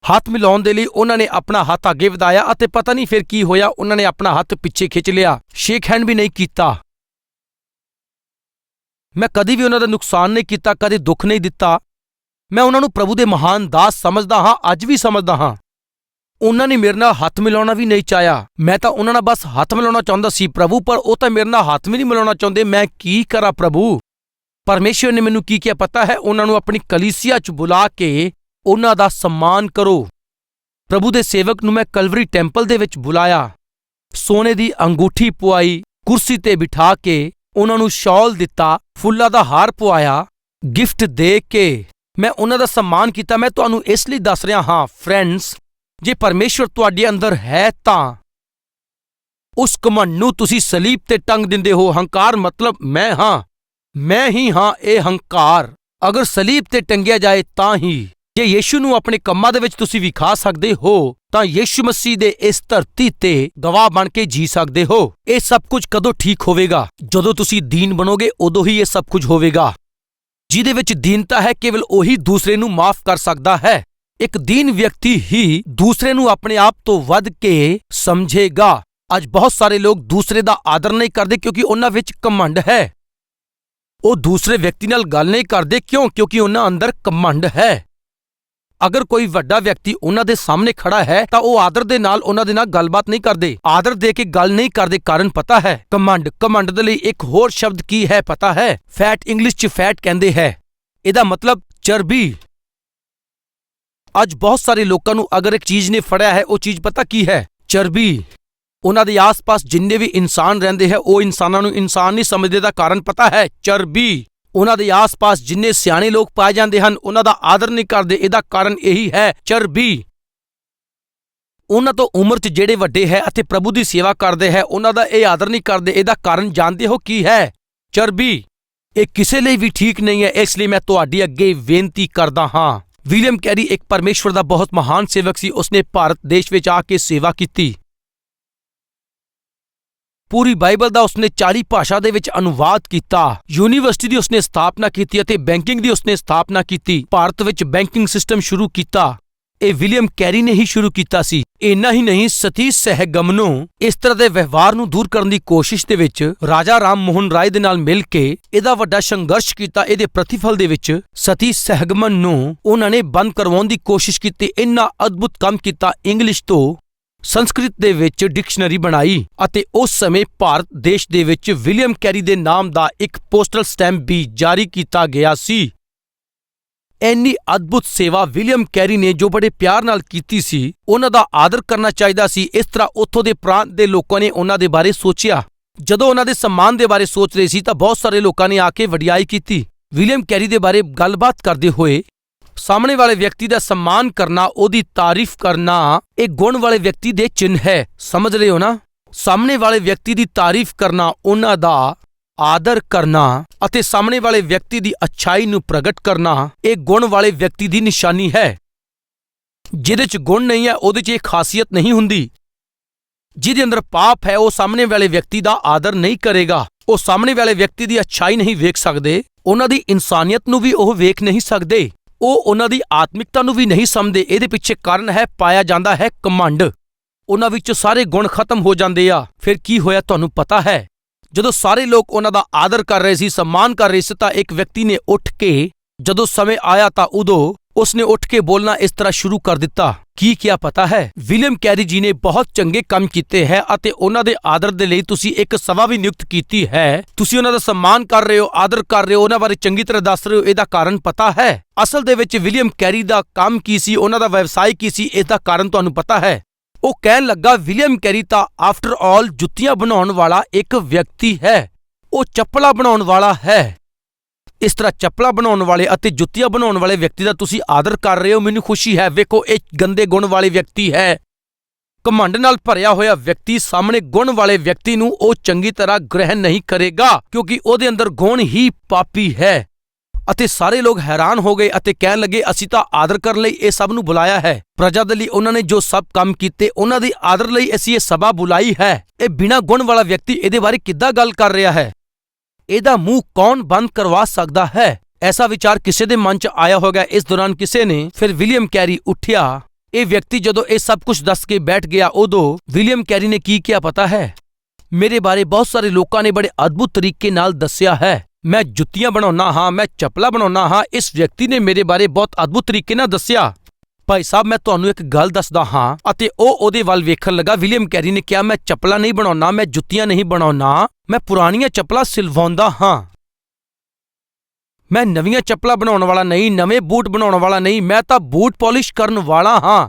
ਹੱਥ ਮਿਲਾਉਣ ਦੇ ਲਈ ਉਹਨਾਂ ਨੇ ਆਪਣਾ ਹੱਥ ਅੱਗੇ ਵਧਾਇਆ ਅਤੇ ਪਤਾ ਨਹੀਂ ਫਿਰ ਕੀ ਹੋਇਆ, ਉਹਨਾਂ ਨੇ ਆਪਣਾ ਹੱਥ ਪਿੱਛੇ ਖਿੱਚ ਲਿਆ, ਸ਼ੇਕ ਹੈਂਡ ਵੀ ਨਹੀਂ ਕੀਤਾ। ਮੈਂ ਕਦੀ ਵੀ ਉਹਨਾਂ ਦਾ ਨੁਕਸਾਨ ਨਹੀਂ ਕੀਤਾ, ਕਦੇ ਦੁੱਖ ਨਹੀਂ ਦਿੱਤਾ। ਮੈਂ ਉਹਨਾਂ ਨੂੰ ਪ੍ਰਭੂ ਦੇ ਮਹਾਨ ਦਾਸ ਸਮਝਦਾ ਹਾਂ, ਅੱਜ ਵੀ ਸਮਝਦਾ ਹਾਂ। ਉਹਨਾਂ ਨੇ ਮੇਰੇ ਨਾਲ ਹੱਥ ਮਿਲਾਉਣਾ ਵੀ ਨਹੀਂ ਚਾਹਿਆ। ਮੈਂ ਤਾਂ ਉਹਨਾਂ ਨਾਲ ਬਸ ਹੱਥ ਮਿਲਾਉਣਾ ਚਾਹੁੰਦਾ ਸੀ ਪ੍ਰਭੂ, ਪਰ ਉਹ ਤਾਂ ਮੇਰੇ ਨਾਲ ਹੱਥ ਵੀ ਨਹੀਂ ਮਿਲਾਉਣਾ ਚਾਹੁੰਦੇ। ਮੈਂ ਕੀ ਕਰਾਂ ਪ੍ਰਭੂ? ਪਰਮੇਸ਼ਰ ਨੇ ਮੈਨੂੰ ਕੀ ਕਿਹਾ ਪਤਾ ਹੈ? ਉਹਨਾਂ ਨੂੰ ਆਪਣੀ ਕਲੀਸਿਆ 'ਚ ਬੁਲਾ ਕੇ ਉਹਨਾਂ ਦਾ ਸਨਮਾਨ ਕਰੋ। ਪ੍ਰਭੂ ਦੇ ਸੇਵਕ ਨੂੰ ਮੈਂ ਕਲਵਰੀ ਟੈਂਪਲ ਦੇ ਵਿੱਚ ਬੁਲਾਇਆ, ਸੋਨੇ ਦੀ ਅੰਗੂਠੀ ਪਵਾਈ, ਕੁਰਸੀ ਤੇ ਬਿਠਾ ਕੇ ਉਹਨਾਂ ਨੂੰ ਸ਼ਾਲ ਦਿੱਤਾ, ਫੁੱਲਾਂ ਦਾ ਹਾਰ ਪਵਾਇਆ, ਗਿਫਟ ਦੇ ਕੇ ਮੈਂ ਉਹਨਾਂ ਦਾ ਸਨਮਾਨ ਕੀਤਾ। ਮੈਂ ਤੁਹਾਨੂੰ ਇਸ ਲਈ ਦੱਸ ਰਿਹਾ ਹਾਂ ਫਰੈਂਡਸ, ਜੇ ਪਰਮੇਸ਼ਰ ਤੁਹਾਡੇ ਅੰਦਰ ਹੈ ਤਾਂ ਉਸ ਘਮੰਡ ਨੂੰ ਤੁਸੀਂ ਸਲੀਬ ਤੇ ਟੰਗ ਦਿੰਦੇ ਹੋ। ਹੰਕਾਰ ਮਤਲਬ ਮੈਂ ਹਾਂ, ਮੈਂ ਹੀ ਹਾਂ, ਇਹ ਹੰਕਾਰ ਅਗਰ ਸਲੀਬ ਤੇ ਟੰਗਿਆ ਜਾਏ ਤਾਂ ਹੀ। ਜੇ ਯੀਸ਼ੂ ਨੂੰ ਆਪਣੇ ਕੰਮਾਂ ਦੇ ਵਿੱਚ ਤੁਸੀਂ ਵਿਖਾ ਸਕਦੇ ਹੋ ਤਾਂ ਯੀਸ਼ੂ ਮਸੀਹ ਦੇ ਇਸ ਧਰਤੀ ਤੇ ਗਵਾਹ ਬਣ ਕੇ ਜੀ ਸਕਦੇ ਹੋ। ਇਹ ਸਭ ਕੁਝ ਕਦੋਂ ਠੀਕ ਹੋਵੇਗਾ? ਜਦੋਂ ਤੁਸੀਂ ਦੀਨ ਬਣੋਗੇ, ਉਦੋਂ ਹੀ ਇਹ ਸਭ ਕੁਝ ਹੋਵੇਗਾ। ਜਿਹਦੇ ਵਿੱਚ ਦੀਨਤਾ ਹੈ, ਕੇਵਲ ਉਹੀ ਦੂਸਰੇ ਨੂੰ ਮਾਫ ਕਰ ਸਕਦਾ ਹੈ। ਇੱਕ ਦੀਨ ਵਿਅਕਤੀ ਹੀ ਦੂਸਰੇ ਨੂੰ ਆਪਣੇ ਆਪ ਤੋਂ ਵੱਧ ਕੇ ਸਮਝੇਗਾ। ਅੱਜ ਬਹੁਤ ਸਾਰੇ ਲੋਕ ਦੂਸਰੇ ਦਾ ਆਦਰ ਨਹੀਂ ਕਰਦੇ ਕਿਉਂਕਿ ਉਹਨਾਂ ਵਿੱਚ ਘਮੰਡ ਹੈ। ਉਹ ਦੂਸਰੇ ਵਿਅਕਤੀ ਨਾਲ ਗੱਲ ਨਹੀਂ ਕਰਦੇ ਕਿਉਂ? ਕਿਉਂਕਿ ਉਹਨਾਂ ਅੰਦਰ ਘਮੰਡ ਹੈ। ਅਗਰ ਕੋਈ ਵੱਡਾ ਵਿਅਕਤੀ ਉਹਨਾਂ ਦੇ ਸਾਹਮਣੇ ਖੜਾ ਹੈ ਤਾਂ ਉਹ ਆਦਰ ਦੇ ਨਾਲ ਉਹਨਾਂ ਦੇ ਨਾਲ ਗੱਲਬਾਤ ਨਹੀਂ ਕਰਦੇ, ਆਦਰ ਦੇ ਕੇ ਗੱਲ ਨਹੀਂ ਕਰਦੇ। ਕਾਰਨ ਪਤਾ ਹੈ? ਘਮੰਡ। ਘਮੰਡ ਦੇ ਲਈ ਇੱਕ ਹੋਰ ਸ਼ਬਦ ਕੀ ਹੈ ਪਤਾ ਹੈ? ਫੈਟ। ਇੰਗਲਿਸ਼ 'ਚ ਫੈਟ ਕਹਿੰਦੇ ਹੈ, ਇਹਦਾ ਮਤਲਬ ਚਰਬੀ। ਅੱਜ ਬਹੁਤ ਸਾਰੇ ਲੋਕਾਂ ਨੂੰ ਅਗਰ ਇੱਕ ਚੀਜ਼ ਨੇ ਫੜਿਆ ਹੈ, ਉਹ ਚੀਜ਼ ਪਤਾ ਕੀ ਹੈ? ਚਰਬੀ। ਉਹਨਾਂ ਦੇ ਆਸ-ਪਾਸ ਜਿੰਨੇ ਵੀ ਇਨਸਾਨ ਰਹਿੰਦੇ ਹੈ, ਉਹ ਇਨਸਾਨਾਂ ਨੂੰ ਇਨਸਾਨ ਨਹੀਂ ਸਮਝਦੇ। ਦਾ ਕਾਰਨ ਪਤਾ ਹੈ? ਚਰਬੀ। ਉਹਨਾਂ ਦੇ ਆਸ-ਪਾਸ ਜਿੰਨੇ ਸਿਆਣੇ ਲੋਕ ਪਾਏ ਜਾਂਦੇ ਹਨ, ਉਹਨਾਂ ਦਾ ਆਦਰ ਨਹੀਂ ਕਰਦੇ। ਇਹਦਾ ਕਾਰਨ ਇਹੀ ਹੈ, ਚਰਬੀ। ਉਹਨਾਂ ਤੋਂ ਉਮਰ 'ਚ ਜਿਹੜੇ ਵੱਡੇ ਹੈ ਅਤੇ ਪ੍ਰਭੂ ਦੀ ਸੇਵਾ ਕਰਦੇ ਹੈ, ਉਹਨਾਂ ਦਾ ਇਹ ਆਦਰ ਨਹੀਂ ਕਰਦੇ। ਇਹਦਾ ਕਾਰਨ ਜਾਣਦੇ ਹੋ ਕੀ ਹੈ? ਚਰਬੀ। ਇਹ ਕਿਸੇ ਲਈ ਵੀ ਠੀਕ ਨਹੀਂ ਹੈ। ਇਸ ਲਈ ਮੈਂ ਤੁਹਾਡੀ ਅੱਗੇ ਬੇਨਤੀ ਕਰਦਾ ਹਾਂ। ਵਿਲੀਅਮ ਕੈਰੀ ਇੱਕ ਪਰਮੇਸ਼ਵਰ ਦਾ ਬਹੁਤ ਮਹਾਨ ਸੇਵਕ ਸੀ। ਉਸਨੇ ਭਾਰਤ ਦੇਸ਼ ਵਿੱਚ ਆ ਕੇ ਸੇਵਾ ਕੀਤੀ। ਪੂਰੀ ਬਾਈਬਲ ਦਾ ਉਸਨੇ 40 ਭਾਸ਼ਾ ਦੇ ਵਿੱਚ ਅਨੁਵਾਦ ਕੀਤਾ। ਯੂਨੀਵਰਸਿਟੀ ਦੀ ਉਸਨੇ ਸਥਾਪਨਾ ਕੀਤੀ ਅਤੇ ਬੈਂਕਿੰਗ ਦੀ ਉਸਨੇ ਸਥਾਪਨਾ ਕੀਤੀ। ਭਾਰਤ ਵਿੱਚ ਬੈਂਕਿੰਗ ਸਿਸਟਮ ਸ਼ੁਰੂ ਕੀਤਾ। ਇਹ ਵਿਲੀਅਮ ਕੈਰੀ ਨੇ ਹੀ ਸ਼ੁਰੂ ਕੀਤਾ ਸੀ। ਇੰਨਾ ਹੀ ਨਹੀਂ, ਸਤੀਸ਼ ਸਹਿਗਮ ਨੂੰ ਇਸ ਤਰ੍ਹਾਂ ਦੇ ਵਿਵਹਾਰ ਨੂੰ ਦੂਰ ਕਰਨ ਦੀ ਕੋਸ਼ਿਸ਼ ਦੇ ਵਿੱਚ ਰਾਜਾ ਰਾਮ ਮੋਹਨ ਰਾਏ ਦੇ ਨਾਲ ਮਿਲ ਕੇ ਇਹਦਾ ਵੱਡਾ ਸੰਘਰਸ਼ ਕੀਤਾ। ਇਹਦੇ ਪ੍ਰਤੀਫਲ ਦੇ ਵਿੱਚ ਸਤੀਸ਼ ਸਹਿਗਮਨ ਨੂੰ ਉਹਨਾਂ ਨੇ ਬੰਦ ਕਰਵਾਉਣ ਦੀ ਕੋਸ਼ਿਸ਼ ਕੀਤੀ। ਇੰਨਾ ਅਦਭੁਤ ਕੰਮ ਕੀਤਾ। ਇੰਗਲਿਸ਼ ਤੋਂ ਸੰਸਕ੍ਰਿਤ ਦੇ ਵਿੱਚ ਡਿਕਸ਼ਨਰੀ ਬਣਾਈ ਅਤੇ ਉਸ ਸਮੇਂ ਭਾਰਤ ਦੇਸ਼ ਦੇ ਵਿੱਚ ਵਿਲੀਅਮ ਕੈਰੀ ਦੇ ਨਾਮ ਦਾ ਇੱਕ ਪੋਸਟਲ ਸਟੈਂਪ ਵੀ ਜਾਰੀ ਕੀਤਾ ਗਿਆ ਸੀ। ਇੰਨੀ ਅਦਭੁਤ ਸੇਵਾ ਵਿਲੀਅਮ ਕੈਰੀ ਨੇ ਜੋ ਬੜੇ ਪਿਆਰ ਨਾਲ ਕੀਤੀ ਸੀ, ਉਹਨਾਂ ਦਾ ਆਦਰ ਕਰਨਾ ਚਾਹੀਦਾ ਸੀ। ਇਸ ਤਰ੍ਹਾਂ ਉੱਥੋਂ ਦੇ ਪ੍ਰਾਂਤ ਦੇ ਲੋਕਾਂ ਨੇ ਉਹਨਾਂ ਦੇ ਬਾਰੇ ਸੋਚਿਆ। ਜਦੋਂ ਉਹਨਾਂ ਦੇ ਸਨਮਾਨ ਦੇ ਬਾਰੇ ਸੋਚ ਰਹੇ ਸੀ ਤਾਂ ਬਹੁਤ ਸਾਰੇ ਲੋਕਾਂ ਨੇ ਆ ਕੇ ਵਡਿਆਈ ਕੀਤੀ। ਵਿਲੀਅਮ ਕੈਰੀ ਦੇ ਬਾਰੇ ਗੱਲਬਾਤ ਕਰਦੇ ਹੋਏ ਸਾਹਮਣੇ ਵਾਲੇ ਵਿਅਕਤੀ ਦਾ ਸਨਮਾਨ ਕਰਨਾ, ਉਹਦੀ ਤਾਰੀਫ ਕਰਨਾ, ਇਹ ਗੁਣ ਵਾਲੇ ਵਿਅਕਤੀ ਦੇ ਚਿੰਨ੍ਹ ਹੈ। ਸਮਝ ਰਹੇ ਹੋ ਨਾ? ਸਾਹਮਣੇ ਵਾਲੇ ਵਿਅਕਤੀ ਦੀ ਤਾਰੀਫ ਕਰਨਾ, ਉਹਨਾਂ ਦਾ ਆਦਰ ਕਰਨਾ ਅਤੇ ਸਾਹਮਣੇ ਵਾਲੇ ਵਿਅਕਤੀ ਦੀ ਅੱਛਾਈ ਨੂੰ ਪ੍ਰਗਟ ਕਰਨਾ, ਇਹ ਗੁਣ ਵਾਲੇ ਵਿਅਕਤੀ ਦੀ ਨਿਸ਼ਾਨੀ ਹੈ। ਜਿਹਦੇ 'ਚ ਗੁਣ ਨਹੀਂ ਹੈ, ਉਹਦੇ 'ਚ ਇਹ ਖਾਸੀਅਤ ਨਹੀਂ ਹੁੰਦੀ। ਜਿਹਦੇ ਅੰਦਰ ਪਾਪ ਹੈ, ਉਹ ਸਾਹਮਣੇ ਵਾਲੇ ਵਿਅਕਤੀ ਦਾ ਆਦਰ ਨਹੀਂ ਕਰੇਗਾ। ਉਹ ਸਾਹਮਣੇ ਵਾਲੇ ਵਿਅਕਤੀ ਦੀ ਅੱਛਾਈ ਨਹੀਂ ਵੇਖ ਸਕਦੇ, ਉਹਨਾਂ ਦੀ ਇਨਸਾਨੀਅਤ ਨੂੰ ਵੀ ਉਹ ਵੇਖ ਨਹੀਂ ਸਕਦੇ, ਉਹ ਉਹਨਾਂ ਦੀ ਆਤਮਿਕਤਾ ਨੂੰ ਵੀ ਨਹੀਂ ਸਮਝਦੇ। ਇਹਦੇ ਪਿੱਛੇ ਕਾਰਨ ਹੈ, ਪਾਇਆ ਜਾਂਦਾ ਹੈ ਘਮੰਡ। ਉਹਨਾਂ ਵਿੱਚੋਂ ਸਾਰੇ ਗੁਣ ਖਤਮ ਹੋ ਜਾਂਦੇ ਆ। ਫਿਰ ਕੀ ਹੋਇਆ ਤੁਹਾਨੂੰ ਪਤਾ ਹੈ? ਜਦੋਂ ਸਾਰੇ ਲੋਕ ਉਹਨਾਂ ਦਾ ਆਦਰ ਕਰ ਰਹੇ ਸੀ, ਸਨਮਾਨ ਕਰ ਰਹੇ ਸੀ, ਤਾਂ ਇੱਕ ਵਿਅਕਤੀ ਨੇ ਉੱਠ ਕੇ, ਜਦੋਂ ਸਮੇਂ ਆਇਆ ਤਾਂ ਉਦੋਂ ਉਸਨੇ ਉੱਠ ਕੇ ਬੋਲਣਾ ਇਸ ਤਰ੍ਹਾਂ ਸ਼ੁਰੂ ਕਰ ਦਿੱਤਾ। ਕੀ ਕਿਹਾ ਪਤਾ ਹੈ? ਵਿਲੀਅਮ ਕੈਰੀ ਜੀ ਨੇ ਬਹੁਤ ਚੰਗੇ ਕੰਮ ਕੀਤੇ ਹੈ ਅਤੇ ਉਹਨਾਂ ਦੇ ਆਦਰ ਦੇ ਲਈ ਤੁਸੀਂ ਇੱਕ ਸਭਾ ਵੀ ਨਿਯੁਕਤ ਕੀਤੀ ਹੈ। ਤੁਸੀਂ ਉਹਨਾਂ ਦਾ ਸਨਮਾਨ ਕਰ ਰਹੇ ਹੋ, ਆਦਰ ਕਰ ਰਹੇ ਹੋ, ਉਹਨਾਂ ਬਾਰੇ ਚੰਗੀ ਤਰ੍ਹਾਂ ਦੱਸ ਰਹੇ ਹੋ। ਇਹਦਾ ਕਾਰਨ ਪਤਾ ਹੈ? ਅਸਲ ਦੇ ਵਿੱਚ ਵਿਲੀਅਮ ਕੈਰੀ ਦਾ ਕੰਮ ਕੀ ਸੀ, ਉਹਨਾਂ ਦਾ ਵਿਵਸਾय ਕੀ ਸੀ, ਇਸ ਦਾ ਕਾਰਨ ਤੁਹਾਨੂੰ ਪਤਾ ਹੈ? ਉਹ ਕਹਿਣ ਲੱਗਾ, ਵਿਲੀਅਮ ਕੈਰੀ ਤਾਂ ਆਫਟਰ ਆਲ ਜੁੱਤੀਆਂ ਬਣਾਉਣ ਵਾਲਾ ਇੱਕ ਵਿਅਕਤੀ ਹੈ। ਉਹ ਚੱਪਲਾਂ ਬਣਾਉਣ ਵਾਲਾ ਹੈ। ਇਸ ਤਰ੍ਹਾਂ ਚੱਪਲਾਂ ਬਣਾਉਣ ਵਾਲੇ ਅਤੇ ਜੁੱਤੀਆਂ ਬਣਾਉਣ ਵਾਲੇ ਵਿਅਕਤੀ ਦਾ ਤੁਸੀਂ ਆਦਰ ਕਰ ਰਹੇ ਹੋ, ਮੈਨੂੰ ਖੁਸ਼ੀ ਹੈ। ਵੇਖੋ, ਇਹ ਗੰਦੇ ਗੁਣ ਵਾਲੇ ਵਿਅਕਤੀ ਹੈ। ਘਮੰਡ ਨਾਲ ਭਰਿਆ ਹੋਇਆ ਵਿਅਕਤੀ ਸਾਹਮਣੇ ਗੁਣ ਵਾਲੇ ਵਿਅਕਤੀ ਨੂੰ ਉਹ ਚੰਗੀ ਤਰ੍ਹਾਂ ਗ੍ਰਹਿਣ ਨਹੀਂ ਕਰੇਗਾ ਕਿਉਂਕਿ ਉਹਦੇ ਅੰਦਰ ਗੁਣ ਹੀ ਪਾਪੀ ਹੈ। ਅਤੇ ਸਾਰੇ ਲੋਕ ਹੈਰਾਨ ਹੋ ਗਏ ਅਤੇ ਕਹਿਣ ਲੱਗੇ, ਅਸੀਂ ਤਾਂ ਆਦਰ ਕਰਨ ਲਈ ਇਹ ਸਭ ਨੂੰ ਬੁਲਾਇਆ ਹੈ। ਪ੍ਰਜਾ ਦੇ ਲਈ ਉਹਨਾਂ ਨੇ ਜੋ ਸਭ ਕੰਮ ਕੀਤੇ, ਉਹਨਾਂ ਦੀ ਆਦਰ ਲਈ ਅਸੀਂ ਇਹ ਸਭਾ ਬੁਲਾਈ ਹੈ। ਇਹ ਬਿਨਾਂ ਗੁਣ ਵਾਲਾ ਵਿਅਕਤੀ ਇਹਦੇ ਬਾਰੇ ਕਿੱਦਾਂ ਗੱਲ ਕਰ ਰਿਹਾ ਹੈ? ਇਹਦਾ ਮੂੰਹ ਕੌਣ ਬੰਦ ਕਰਵਾ ਸਕਦਾ ਹੈ? ਐਸਾ ਵਿਚਾਰ ਕਿਸੇ ਦੇ ਮਨ 'ਚ ਆਇਆ ਹੋਗਾ। ਇਸ ਦੌਰਾਨ ਕਿਸੇ ਨੇ ਫਿਰ ਵਿਲੀਅਮ ਕੈਰੀ ਉੱਠਿਆ। ਇਹ ਵਿਅਕਤੀ ਜਦੋਂ ਇਹ ਸਭ ਕੁਝ ਦੱਸ ਕੇ ਬੈਠ ਗਿਆ, ਉਦੋਂ ਵਿਲੀਅਮ ਕੈਰੀ ਨੇ ਕੀ ਕਿਹਾ ਪਤਾ ਹੈ? ਮੇਰੇ ਬਾਰੇ ਬਹੁਤ ਸਾਰੇ ਲੋਕਾਂ ਨੇ ਬੜੇ ਅਦਭੁਤ ਤਰੀਕੇ ਨਾਲ ਦੱਸਿਆ ਹੈ। ਮੈਂ ਜੁੱਤੀਆਂ ਬਣਾਉਣਾ ਹਾਂ, ਮੈਂ ਚੱਪਲਾਂ ਬਣਾਉਣਾ ਹਾਂ। ਇਸ ਵਿਅਕਤੀ ਨੇ ਮੇਰੇ ਬਾਰੇ ਬਹੁਤ ਅਦਭੁਤ ਤਰੀਕੇ ਨਾਲ ਦੱਸਿਆ। ਭਾਈ ਸਾਹਿਬ, ਮੈਂ ਤੁਹਾਨੂੰ ਇੱਕ ਗੱਲ ਦੱਸਦਾ ਹਾਂ। ਅਤੇ ਉਹ ਉਹਦੇ ਵੱਲ ਵੇਖਣ ਲੱਗਾ। ਵਿਲੀਅਮ ਕੈਰੀ ਨੇ ਕਿਹਾ, ਮੈਂ ਚੱਪਲਾਂ ਨਹੀਂ ਬਣਾਉਣਾ, ਮੈਂ ਜੁੱਤੀਆਂ ਨਹੀਂ ਬਣਾਉਣਾ, ਮੈਂ ਪੁਰਾਣੀਆਂ ਚੱਪਲਾਂ ਸਿਲਵਾਉਂਦਾ ਹਾਂ। ਮੈਂ ਨਵੀਆਂ ਚੱਪਲਾਂ ਬਣਾਉਣ ਵਾਲਾ ਨਹੀਂ, ਨਵੇਂ ਬੂਟ ਬਣਾਉਣ ਵਾਲਾ ਨਹੀਂ, ਮੈਂ ਤਾਂ ਬੂਟ ਪਾਲਿਸ਼ ਕਰਨ ਵਾਲਾ ਹਾਂ।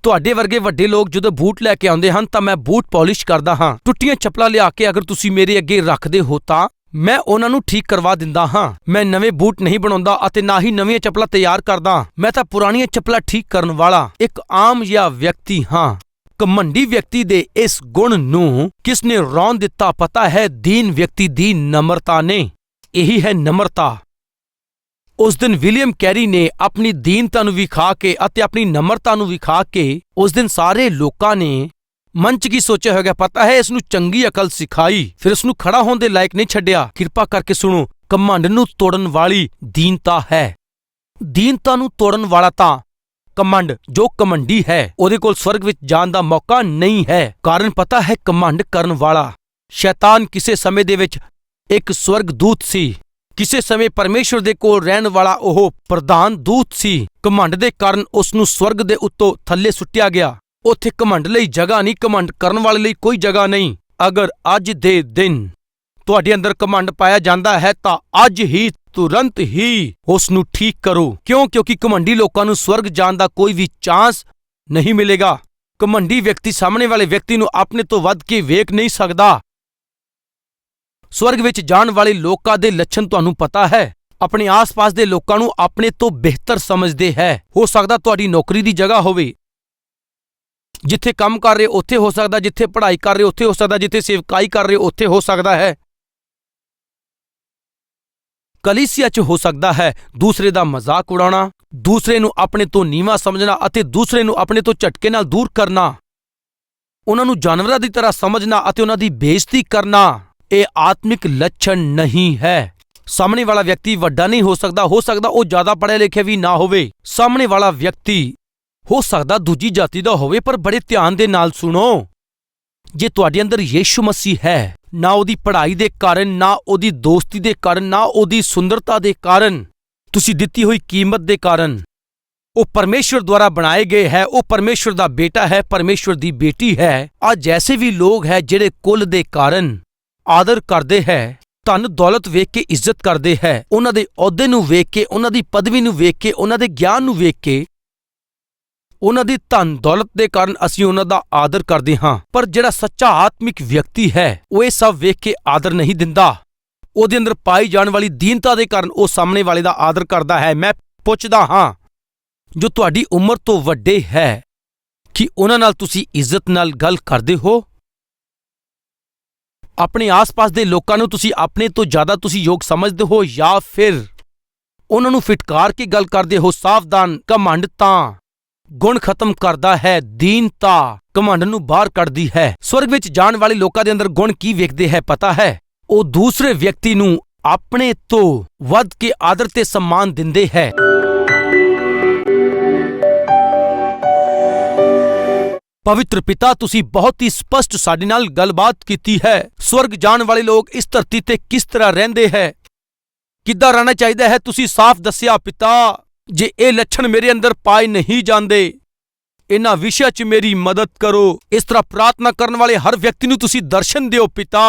ਤੁਹਾਡੇ ਵਰਗੇ ਵੱਡੇ ਲੋਕ ਜਦੋਂ ਬੂਟ ਲੈ ਕੇ ਆਉਂਦੇ ਹਨ ਤਾਂ ਮੈਂ ਬੂਟ ਪਾਲਿਸ਼ ਕਰਦਾ ਹਾਂ। ਟੁੱਟੀਆਂ ਚੱਪਲਾਂ ਲਿਆ ਕੇ ਅਗਰ ਤੁਸੀਂ ਮੇਰੇ ਅੱਗੇ ਰੱਖਦੇ ਹੋ ਤਾਂ ਮੈਂ ਉਹਨਾਂ ਨੂੰ ਠੀਕ ਕਰਵਾ ਦਿੰਦਾ ਹਾਂ। ਮੈਂ ਨਵੇਂ ਬੂਟ ਨਹੀਂ ਬਣਾਉਂਦਾ ਅਤੇ ਨਾ ਹੀ ਨਵੀਆਂ ਚੱਪਲਾਂ ਤਿਆਰ ਕਰਦਾ। ਮੈਂ ਤਾਂ ਪੁਰਾਣੀਆਂ ਚੱਪਲਾਂ ਠੀਕ ਕਰਨ ਵਾਲਾ ਇੱਕ ਆਮ ਜਿਹਾ ਵਿਅਕਤੀ ਹਾਂ। ਘਮੰਡੀ ਵਿਅਕਤੀ ਦੇ ਇਸ ਗੁਣ ਨੂੰ ਕਿਸ ਨੇ ਰੌਣ ਦਿੱਤਾ ਪਤਾ ਹੈ? ਦੀਨ ਵਿਅਕਤੀ ਦੀ ਨਮਰਤਾ ਨੇ। ਇਹੀ ਹੈ ਨਮਰਤਾ। ਉਸ ਦਿਨ ਵਿਲੀਅਮ ਕੈਰੀ ਨੇ ਆਪਣੀ ਦੀਨਤਾ ਨੂੰ ਵਿਖਾ ਕੇ ਅਤੇ ਆਪਣੀ ਨਮਰਤਾ ਨੂੰ ਵਿਖਾ ਕੇ ਉਸ ਦਿਨ ਸਾਰੇ ਲੋਕਾਂ ਨੇ ਮਨ 'ਚ ਕੀ ਸੋਚਿਆ ਹੋਵੇਗਾ ਪਤਾ ਹੈ? ਇਸ ਨੂੰ ਚੰਗੀ ਅਕਲ ਸਿਖਾਈ, ਫਿਰ ਇਸ ਨੂੰ ਖੜਾ ਹੋਣ ਦੇ ਲਾਇਕ ਨਹੀਂ ਛੱਡਿਆ। ਕਿਰਪਾ ਕਰਕੇ ਸੁਣੋ, ਘਮੰਡ ਨੂੰ ਤੋੜਨ ਵਾਲੀ ਦੀਨਤਾ ਹੈ। ਦੀਨਤਾ ਨੂੰ ਤੋੜਨ ਵਾਲਾ ਤਾਂ ਘਮੰਡ, ਜੋ ਘਮੰਡੀ ਹੈ ਉਹਦੇ ਕੋਲ ਸਵਰਗ ਵਿੱਚ ਜਾਣ ਦਾ ਮੌਕਾ ਨਹੀਂ ਹੈ। ਕਾਰਨ ਪਤਾ ਹੈ? ਘਮੰਡ ਕਰਨ ਵਾਲਾ ਸ਼ੈਤਾਨ ਕਿਸੇ ਸਮੇਂ ਦੇ ਵਿੱਚ ਇੱਕ ਸਵਰਗ ਦੂਤ ਸੀ। ਕਿਸੇ ਸਮੇਂ ਪਰਮੇਸ਼ਵਰ ਦੇ ਕੋਲ ਰਹਿਣ ਵਾਲਾ ਉਹ ਪ੍ਰਧਾਨ ਦੂਤ ਸੀ। ਘਮੰਡ ਦੇ ਕਾਰਨ ਉਸ ਨੂੰ ਸਵਰਗ ਦੇ ਉੱਤੋਂ ਥੱਲੇ ਸੁੱਟਿਆ ਗਿਆ। ਉੱਥੇ ਘਮੰਡ ਲਈ ਜਗ੍ਹਾ ਨਹੀਂ, ਘਮੰਡ ਕਰਨ ਵਾਲੇ ਲਈ ਕੋਈ ਜਗ੍ਹਾ ਨਹੀਂ। ਅਗਰ ਅੱਜ ਦੇ ਦਿਨ ਤੁਹਾਡੇ ਅੰਦਰ ਘਮੰਡ ਪਾਇਆ ਜਾਂਦਾ ਹੈ ਤਾਂ ਅੱਜ ਹੀ ਤੁਰੰਤ ਹੀ ਉਸ ਨੂੰ ਠੀਕ ਕਰੋ। ਕਿਉਂਕਿ ਘਮੰਡੀ ਲੋਕਾਂ ਨੂੰ ਸਵਰਗ ਜਾਣ ਦਾ ਕੋਈ ਵੀ ਚਾਂਸ ਨਹੀਂ ਮਿਲੇਗਾ। ਘਮੰਡੀ ਵਿਅਕਤੀ ਸਾਹਮਣੇ ਵਾਲੇ ਵਿਅਕਤੀ ਨੂੰ ਆਪਣੇ ਤੋਂ ਵੱਧ ਕੇ ਵੇਖ ਨਹੀਂ ਸਕਦਾ। ਸਵਰਗ ਵਿੱਚ ਜਾਣ ਵਾਲੇ ਲੋਕਾਂ ਦੇ ਲੱਛਣ ਤੁਹਾਨੂੰ ਪਤਾ ਹੈ। ਆਪਣੇ ਆਸ-ਪਾਸ ਦੇ ਲੋਕਾਂ ਨੂੰ ਆਪਣੇ ਤੋਂ ਬਿਹਤਰ ਸਮਝਦੇ ਹੈ। ਹੋ ਸਕਦਾ ਤੁਹਾਡੀ ਨੌਕਰੀ ਦੀ ਜਗ੍ਹਾ ਹੋਵੇ, ਜਿੱਥੇ ਕੰਮ ਕਰ ਰਹੇ ਉੱਥੇ ਹੋ ਸਕਦਾ, ਜਿੱਥੇ ਪੜ੍ਹਾਈ ਕਰ ਰਹੇ ਉੱਥੇ ਹੋ ਸਕਦਾ, ਜਿੱਥੇ ਸੇਵਕਾਈ ਕਰ ਰਹੇ ਉੱਥੇ ਹੋ ਸਕਦਾ ਹੈ, ਕਲੀਸਿਆ 'ਚ ਹੋ ਸਕਦਾ ਹੈ। ਦੂਸਰੇ ਦਾ ਮਜ਼ਾਕ ਉਡਾਉਣਾ, ਦੂਸਰੇ ਨੂੰ ਆਪਣੇ ਤੋਂ ਨੀਵਾਂ ਸਮਝਣਾ ਅਤੇ ਦੂਸਰੇ ਨੂੰ ਆਪਣੇ ਤੋਂ ਝਟਕੇ ਨਾਲ ਦੂਰ ਕਰਨਾ, ਉਹਨਾਂ ਨੂੰ ਜਾਨਵਰਾਂ ਦੀ ਤਰ੍ਹਾਂ ਸਮਝਣਾ ਅਤੇ ਉਹਨਾਂ ਦੀ ਬੇਇੱਜ਼ਤੀ ਕਰਨਾ, ਇਹ ਆਤਮਿਕ ਲੱਛਣ ਨਹੀਂ ਹੈ। ਸਾਹਮਣੇ ਵਾਲਾ ਵਿਅਕਤੀ ਵੱਡਾ ਨਹੀਂ ਹੋ ਸਕਦਾ ਉਹ ਜ਼ਿਆਦਾ ਪੜ੍ਹਿਆ ਲਿਖਿਆ ਵੀ ਨਾ ਹੋਵੇ। ਸਾਹਮਣੇ ਵਾਲਾ ਵਿਅਕਤੀ ਹੋ ਸਕਦਾ ਦੂਜੀ ਜਾਤੀ ਦਾ ਹੋਵੇ, ਪਰ ਬੜੇ ਧਿਆਨ ਦੇ ਨਾਲ ਸੁਣੋ, ਜੇ ਤੁਹਾਡੇ ਅੰਦਰ ਯਿਸੂ ਮਸੀਹ ਹੈ, ਨਾ ਉਹਦੀ ਪੜ੍ਹਾਈ ਦੇ ਕਾਰਨ, ਨਾ ਉਹਦੀ ਦੋਸਤੀ ਦੇ ਕਾਰਨ, ਨਾ ਉਹਦੀ ਸੁੰਦਰਤਾ ਦੇ ਕਾਰਨ, ਤੁਸੀਂ ਦਿੱਤੀ ਹੋਈ ਕੀਮਤ ਦੇ ਕਾਰਨ, ਉਹ ਪਰਮੇਸ਼ਵਰ ਦੁਆਰਾ ਬਣਾਏ ਗਏ ਹੈ, ਉਹ ਪਰਮੇਸ਼ਵਰ ਦਾ ਬੇਟਾ ਹੈ, ਪਰਮੇਸ਼ਵਰ ਦੀ ਬੇਟੀ ਹੈ। ਅੱਜ ਐਸੇ ਵੀ ਲੋਕ ਹੈ ਜਿਹੜੇ ਕੁੱਲ ਦੇ ਕਾਰਨ ਆਦਰ ਕਰਦੇ ਹੈ, ਧਨ ਦੌਲਤ ਵੇਖ ਕੇ ਇੱਜ਼ਤ ਕਰਦੇ ਹੈ, ਉਹਨਾਂ ਦੇ ਅਹੁਦੇ ਨੂੰ ਵੇਖ ਕੇ, ਉਹਨਾਂ ਦੀ ਪਦਵੀ ਨੂੰ ਵੇਖ ਕੇ, ਉਹਨਾਂ ਦੇ ਗਿਆਨ ਨੂੰ ਵੇਖ ਕੇ, ਉਹਨਾਂ ਦੀ ਧਨ ਦੌਲਤ ਦੇ ਕਾਰਨ ਅਸੀਂ ਉਹਨਾਂ ਦਾ ਆਦਰ ਕਰਦੇ ਹਾਂ। ਪਰ ਜਿਹੜਾ ਸੱਚਾ ਆਤਮਿਕ ਵਿਅਕਤੀ ਹੈ ਉਹ ਇਹ ਸਭ ਵੇਖ ਕੇ ਆਦਰ ਨਹੀਂ ਦਿੰਦਾ। ਉਹਦੇ ਅੰਦਰ ਪਾਈ ਜਾਣ ਵਾਲੀ ਦੀਨਤਾ ਦੇ ਕਾਰਨ ਉਹ ਸਾਹਮਣੇ ਵਾਲੇ ਦਾ ਆਦਰ ਕਰਦਾ ਹੈ। ਮੈਂ ਪੁੱਛਦਾ ਹਾਂ, ਜੋ ਤੁਹਾਡੀ ਉਮਰ ਤੋਂ ਵੱਡੇ ਹੈ, ਕੀ ਉਹਨਾਂ ਨਾਲ ਤੁਸੀਂ ਇੱਜ਼ਤ ਨਾਲ ਗੱਲ ਕਰਦੇ ਹੋ? ਆਪਣੇ ਆਸ-ਪਾਸ ਦੇ ਲੋਕਾਂ ਨੂੰ ਤੁਸੀਂ ਆਪਣੇ ਤੋਂ ਜ਼ਿਆਦਾ ਤੁਸੀਂ ਯੋਗ ਸਮਝਦੇ ਹੋ ਜਾਂ ਫਿਰ ਉਹਨਾਂ ਨੂੰ ਫਿਟਕਾਰ ਕੇ ਗੱਲ ਕਰਦੇ ਹੋ? ਸਾਵਧਾਨ, ਘਮੰਡ ਤਾਂ ਗੁਣ ਖਤਮ ਕਰਦਾ ਹੈ, ਦੀਨਤਾ ਘਮੰਡ ਨੂੰ ਬਾਹਰ ਕੱਢਦੀ ਹੈ। ਸਵਰਗ ਵਿੱਚ ਜਾਣ ਵਾਲੇ ਲੋਕਾਂ ਦੇ ਅੰਦਰ ਗੁਣ ਕੀ ਵੇਖਦੇ ਹੈ ਪਤਾ ਹੈ? ਉਹ ਦੂਸਰੇ ਵਿਅਕਤੀ ਨੂੰ ਆਪਣੇ ਤੋਂ ਵੱਧ ਕੇ ਆਦਰ ਤੇ ਸਨਮਾਨ ਦਿੰਦੇ ਹੈ। ਪਵਿੱਤਰ ਪਿਤਾ, ਤੁਸੀਂ ਬਹੁਤ ਹੀ ਸਪਸ਼ਟ ਸਾਡੇ ਨਾਲ ਗੱਲਬਾਤ ਕੀਤੀ ਹੈ। ਸਵਰਗ ਜਾਣ ਵਾਲੇ ਲੋਕ ਇਸ ਧਰਤੀ ਤੇ ਕਿਸ ਤਰ੍ਹਾਂ ਰਹਿੰਦੇ ਹੈ, ਕਿੱਦਾਂ ਰਹਿਣਾ ਚਾਹੀਦਾ ਹੈ, ਤੁਸੀਂ ਸਾਫ਼ ਦੱਸਿਆ ਪਿਤਾ। ਜੇ ਇਹ ਲੱਛਣ ਮੇਰੇ ਅੰਦਰ ਪਾਏ ਨਹੀਂ ਜਾਂਦੇ, ਇਹਨਾਂ ਵਿਸ਼ਿਆਂ 'ਚ ਮੇਰੀ ਮਦਦ ਕਰੋ। ਇਸ ਤਰ੍ਹਾਂ ਪ੍ਰਾਰਥਨਾ ਕਰਨ ਵਾਲੇ ਹਰ ਵਿਅਕਤੀ ਨੂੰ ਤੁਸੀਂ ਦਰਸ਼ਨ ਦਿਓ ਪਿਤਾ।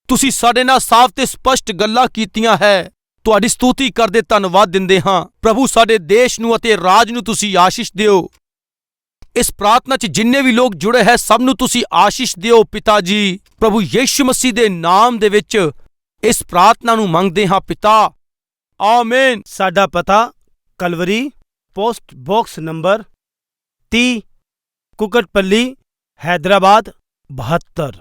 ਤੁਸੀਂ ਸਾਡੇ ਨਾਲ ਸਾਫ਼ ਤੇ ਸਪਸ਼ਟ ਗੱਲਾਂ ਕੀਤੀਆਂ ਹੈ। ਤੁਹਾਡੀ ਸਤੂਤੀ ਕਰਦੇ ਧੰਨਵਾਦ ਦਿੰਦੇ ਹਾਂ। ਪ੍ਰਭੂ, ਸਾਡੇ ਦੇਸ਼ ਨੂੰ ਅਤੇ ਰਾਜ ਨੂੰ ਤੁਸੀਂ ਆਸ਼ੀਸ਼ ਦਿਓ। ਇਸ ਪ੍ਰਾਰਥਨਾ 'ਚ ਜਿੰਨੇ ਵੀ ਲੋਕ ਜੁੜੇ ਹੈ ਸਭ ਨੂੰ ਤੁਸੀਂ ਆਸ਼ੀਸ਼ ਦਿਓ ਪਿਤਾ ਜੀ। ਪ੍ਰਭੂ ਯਿਸੂ ਮਸੀਹ ਦੇ ਨਾਮ ਦੇ ਵਿੱਚ ਇਸ ਪ੍ਰਾਰਥਨਾ ਨੂੰ ਮੰਗਦੇ ਹਾਂ ਪਿਤਾ, ਆਮੀਨ। ਸਾਡਾ ਪਤਾ Calvary, post box number 30, Kukatpally, Hyderabad 72।